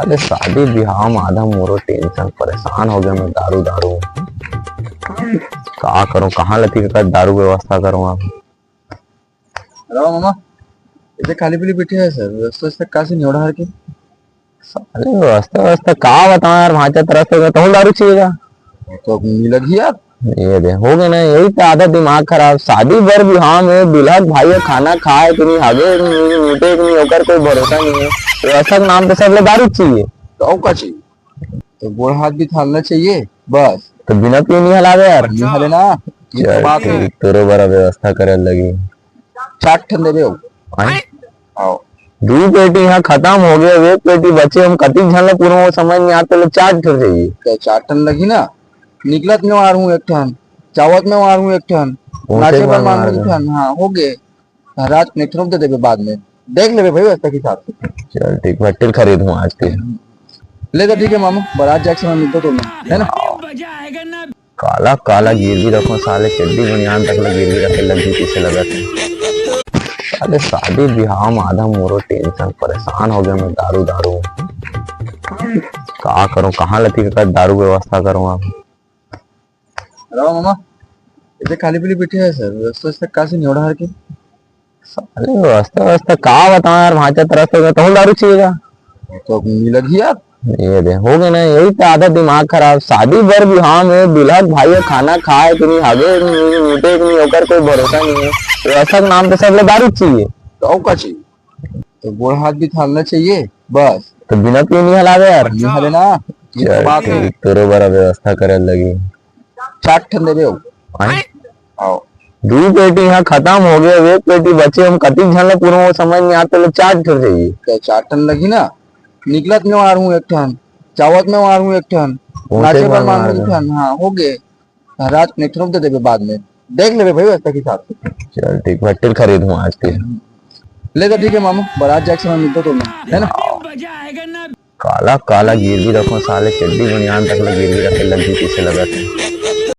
अरे शादी ब्याह में आधा मोरो टेंशन, परेशान हो गया मैं। दारू दारू का करूं, कहाँ लती का दारू व्यवस्था करूं आप। राव मामा इथे खाली पीली पिठी आहे सर, व्यवस्था का से निवडा हर के। अरे व्यवस्था व्यवस्था का बताऊं यार, वहां तरफ से तो दारू चाहिएगा तो घूमने लगी यार। ये दे हो गए ना, यही तो आधा दिमाग खराब। शादी बर बिहाव में दूल्हा भाई खाना खाए कि नहीं, आगे मीटे कि नहीं, होकर कोई भरोसा नहीं है। व्यवस्था के नाम पे सब लोग दारू चाहिए। तो का चाहिए तो गोड़ हाथ भी थालना चाहिए बस। तो बिना पिए नहीं हलावे यार। नहीं हले ना, ये तो बात है। तोरो बड़ा व्यवस्था करे लगी। चाट ठंडे दे आओ। दो पेटी यहाँ खत्म हो गया, एक पेटी बचे, हम कति झल पूरा वो समझ नहीं आता। लोग चाट ठर चाहिए तो चाटन लगी ना, निकलत में मार हूँ एक ठन, चावत में मार हूँ एक ठन, नाचे पर मार हूँ एक ठन। हाँ हो गए, रात में ठोक दे देबे, बाद में देख लेबे भाई व्यवस्था के हिसाब से। चल ठीक, भट्टिल खरीदूं आज के। ले तो ठीक है मामू, बारात जाके समय मिलता तो है ना। काला काला गिरवी रखो साले, चड्डी बनियान तक गिरवी रखे लगी पीछे लगा थे। अरे शादी ब्याह में आधा मोरो टेंशन, परेशान हो गया मैं। दारू दारू का करूं, कहाँ लती का दारू व्यवस्था करूं आप। राव मामा इथे खाली पीली पिठी आहे सर, व्यवस्था का से निवडा हर के। अरे व्यवस्था व्यवस्था का बताऊं यार, वहां तरफ से तो दारू चाहिएगा। तो घूमने लगी यार। ये दे हो गए ना, यही तो आधा दिमाग खराब। शादी बर बिहाव में दूल्हा भाई खाना खाए कि नहीं, आगे मीटे कि नहीं, होकर कोई भरोसा नहीं है। व्यवस्था के नाम पे सब लोग दारू चाहिए। तो का चाहिए तो गोड़ हाथ भी थालना चाहिए बस। तो बिना पिए नहीं हलावे यार। नहीं हले ना, ये तो बात है। तोरो बड़ा व्यवस्था करे लगी। चाट ठंडे दे आओ। दो पेटी यहाँ खत्म हो गया, एक पेटी बचे, हम कति झल पूरा वो समझ नहीं आता। लोग चाट ठर चाहिए। तो चाटन लगी ना, निकलत में मार हूँ एक ठन, चावत में मार हूँ एक ठन, नाचे पर मार हूँ एक ठन। हाँ हो गए, रात में ठोक दे देबे, बाद में देख लेबे भाई व्यवस्था के हिसाब से। चल ठीक, भट्टिल खरीदूं आज के। ले तो ठीक है मामू, बारात जाके समय मिलता तो है ना। काला काला गिरवी रखो साले, चड्डी बनियान तक गिरवी रखे लगी पीछे लगा थे।